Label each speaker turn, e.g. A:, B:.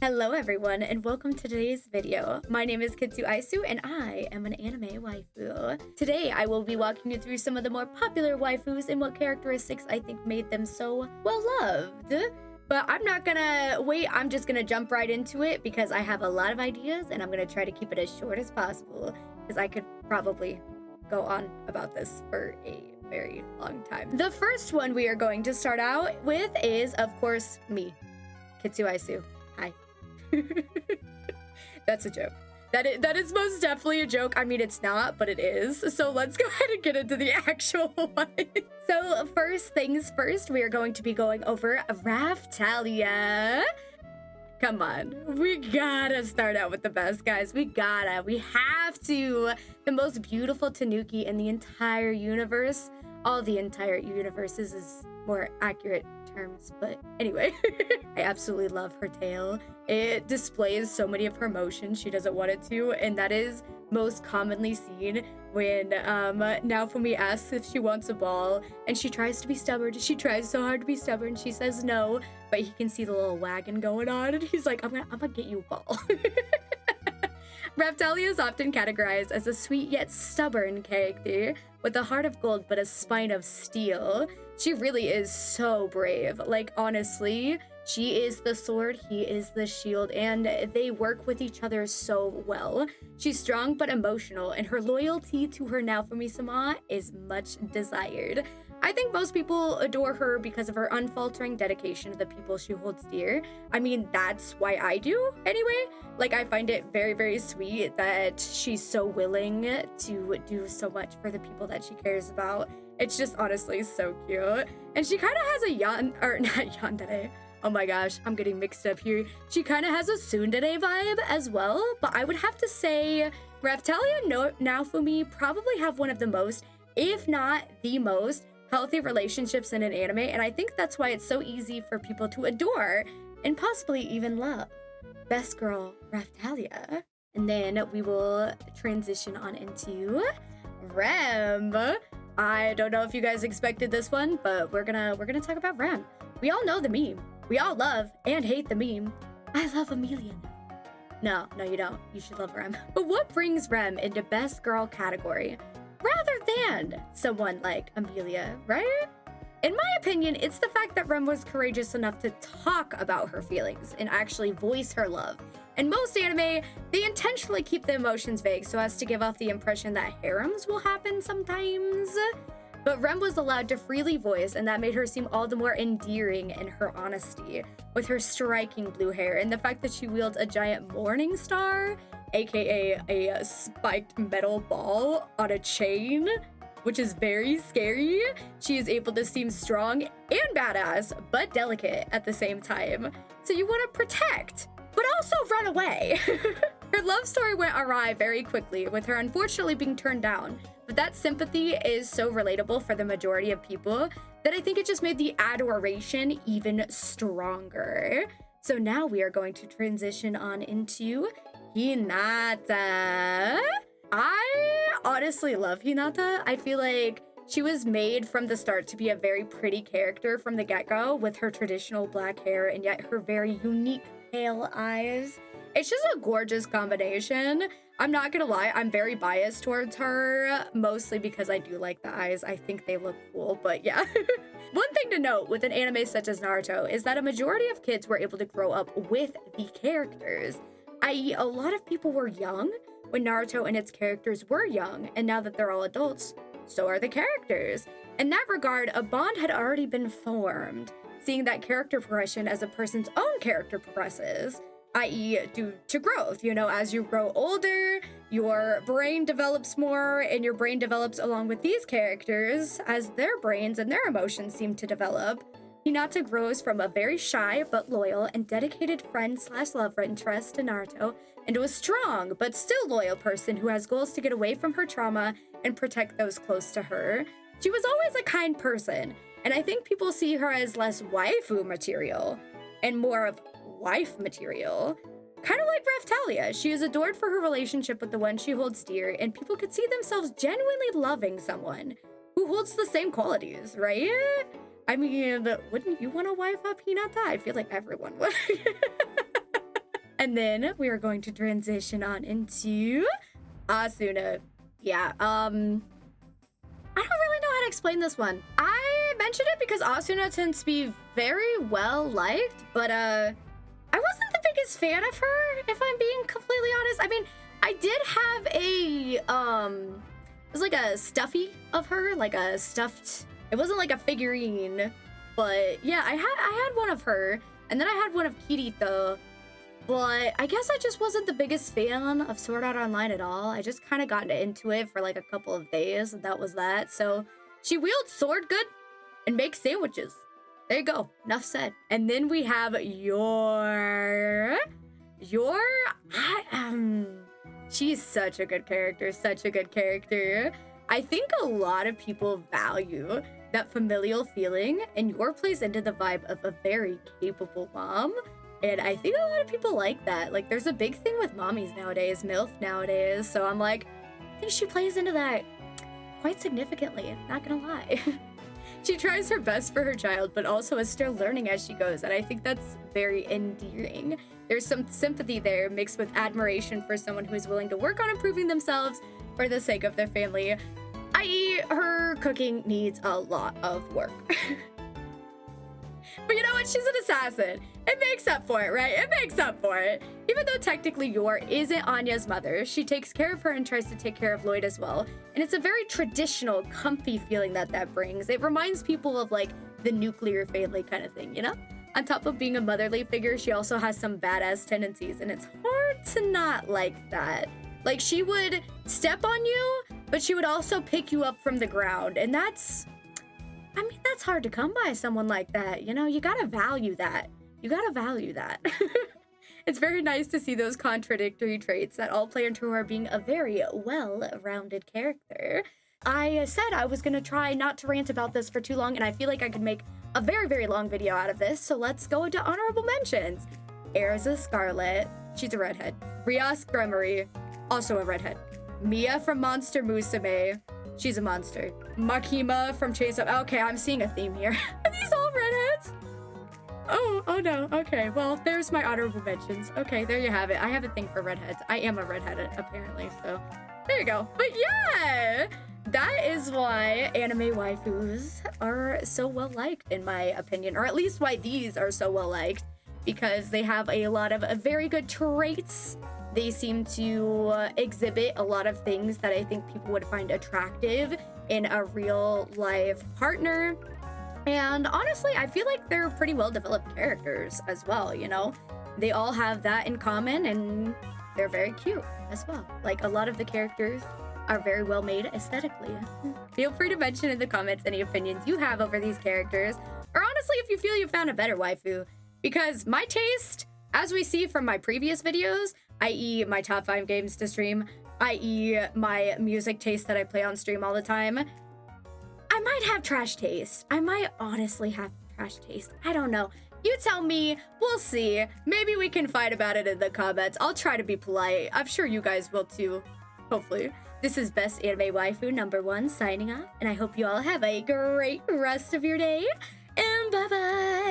A: Hello everyone and welcome to today's video. My name is Kitsu Aisu and I am an anime waifu. Today I will be walking you through some of the more popular waifus and what characteristics I think made them so well loved. But I'm not gonna wait, I'm just gonna jump right into it because I have a lot of ideas and I'm gonna try to keep it as short as possible because I could probably go on about this for a very long time. The first one we are going to start out with is, of course, me, Kitsu Aisu. Hi. That's a joke. That is most definitely a joke. I mean, it's not, but it is. So let's go ahead and get into the actual one. So first things first, we are going to be going over Ralia. Come on, we gotta start out with the best, guys. We have to. The most beautiful tanuki in the entire universe. All the entire universes is more accurate terms, but anyway. I absolutely love her tail. It displays so many of her emotions she doesn't want it to, and that is most commonly seen when Naofumi asks if she wants a ball, and she tries to be stubborn. She tries so hard to be stubborn. She says no, but he can see the little wagon going on, and he's like, I'm gonna get you a ball. Ralia is often categorized as a sweet yet stubborn character with a heart of gold but a spine of steel. She really is so brave. Like, honestly, she is the sword, he is the shield, and they work with each other so well. She's strong but emotional, and her loyalty to her Naofumi-sama is much desired. I think most people adore her because of her unfaltering dedication to the people she holds dear. I mean, that's why I do, anyway. Like, I find it very, very sweet that she's so willing to do so much for the people that she cares about. It's just honestly so cute. And she kind of has a not yandere. Oh my gosh, I'm getting mixed up here. She kind of has a tsundere vibe as well, but I would have to say Ralia and Naofumi probably have one of the most, if not the most, healthy relationships in an anime, and I think that's why it's so easy for people to adore and possibly even love. Best girl, Ralia. And then we will transition on into Rem. I don't know if you guys expected this one, but we're gonna talk about Rem. We all know the meme. We all love and hate the meme. I love Amelia. No, you don't. You should love Rem. But what brings Rem into best girl category rather than someone like Amelia, right? In my opinion, it's the fact that Rem was courageous enough to talk about her feelings and actually voice her love. In most anime, they intentionally keep the emotions vague so as to give off the impression that harems will happen sometimes. But Rem was allowed to freely voice, and that made her seem all the more endearing in her honesty, with her striking blue hair and the fact that she wields a giant morning star, aka a spiked metal ball on a chain, which is very scary. She is able to seem strong and badass, but delicate at the same time. So you want to protect, but also run away. Her love story went awry very quickly, with her unfortunately being turned down. But that sympathy is so relatable for the majority of people that I think it just made the adoration even stronger. So now we are going to transition on into Hinata. I honestly love Hinata. I feel like she was made from the start to be a very pretty character from the get-go, with her traditional black hair and yet her very unique pale eyes. It's just a gorgeous combination. I'm not gonna lie, I'm very biased towards her, mostly because I do like the eyes. I think they look cool, but yeah. One thing to note with an anime such as Naruto is that a majority of kids were able to grow up with the characters, i.e. a lot of people were young when Naruto and its characters were young, and now that they're all adults, so are the characters. In that regard, a bond had already been formed, seeing that character progression as a person's own character progresses, i.e. due to growth. You know, as you grow older, your brain develops more, and your brain develops along with these characters as their brains and their emotions seem to develop. Hinata grows from a very shy but loyal and dedicated friend/love interest to Naruto into a strong but still loyal person who has goals to get away from her trauma and protect those close to her. She was always a kind person, and I think people see her as less waifu material and more of wife material. Kind of like Ralia, she is adored for her relationship with the one she holds dear, and people could see themselves genuinely loving someone who holds the same qualities, right? I mean, wouldn't you want to wife up Hinata? I feel like everyone would. And then we are going to transition on into Asuna. Yeah, I don't really know how to explain this one. I mentioned it because Asuna tends to be very well liked, but I wasn't the biggest fan of her, if I'm being completely honest. I mean, I did have a it was like a stuffy of her, like a stuffed. It wasn't like a figurine, but yeah, I had one of her, and then I had one of Kirito. But I guess I just wasn't the biggest fan of Sword Art Online at all. I just kind of got into it for like a couple of days, and that was that. So she wields sword good and makes sandwiches. There you go. Enough said. And then we have she's such a good character, such a good character. I think a lot of people value that familial feeling, and Yor plays into the vibe of a very capable mom. And I think a lot of people like that. Like, there's a big thing with mommies nowadays, MILF nowadays. So I'm like, I think she plays into that quite significantly, not gonna lie. She tries her best for her child, but also is still learning as she goes. And I think that's very endearing. There's some sympathy there mixed with admiration for someone who is willing to work on improving themselves for the sake of their family. I.e., her cooking needs a lot of work. But you know what? She's an assassin. It makes up for it, right? It makes up for it. Even though technically Yor isn't Anya's mother, she takes care of her and tries to take care of Lloyd as well. And it's a very traditional, comfy feeling that brings. It reminds people of like the nuclear family kind of thing, you know? On top of being a motherly figure, she also has some badass tendencies, and it's hard to not like that. Like, she would step on you, but she would also pick you up from the ground, and that's hard to come by, someone like that. You know, you gotta value that. You gotta value that. It's very nice to see those contradictory traits that all play into her being a very well-rounded character. I said I was gonna try not to rant about this for too long, and I feel like I could make a very, very long video out of this, so let's go into honorable mentions. Erza Scarlet, she's a redhead. Rias Gremory, also a redhead. Mia from Monster Musume, she's a monster. Makima from Chainsaw. Okay, I'm seeing a theme here. Are these all redheads? Oh no. Okay, well, there's my honorable mentions. Okay, there you have it. I have a thing for redheads. I am a redhead, apparently, so there you go. But yeah, that is why anime waifus are so well liked, in my opinion, or at least why these are so well liked, because they have a lot of very good traits. They seem to exhibit a lot of things that I think people would find attractive in a real life partner. And honestly, I feel like they're pretty well developed characters as well, you know? They all have that in common, and they're very cute as well. Like, a lot of the characters are very well made aesthetically. Feel free to mention in the comments any opinions you have over these characters, or honestly, if you feel you found a better waifu. Because my taste, as we see from my previous videos, i.e. my top 5 games to stream, i.e. my music taste that I play on stream all the time, I might have trash taste. I might honestly have trash taste. I don't know. You tell me. We'll see. Maybe we can fight about it in the comments. I'll try to be polite. I'm sure you guys will too. Hopefully. This is Best Anime Waifu #1 signing off, and I hope you all have a great rest of your day. And bye-bye.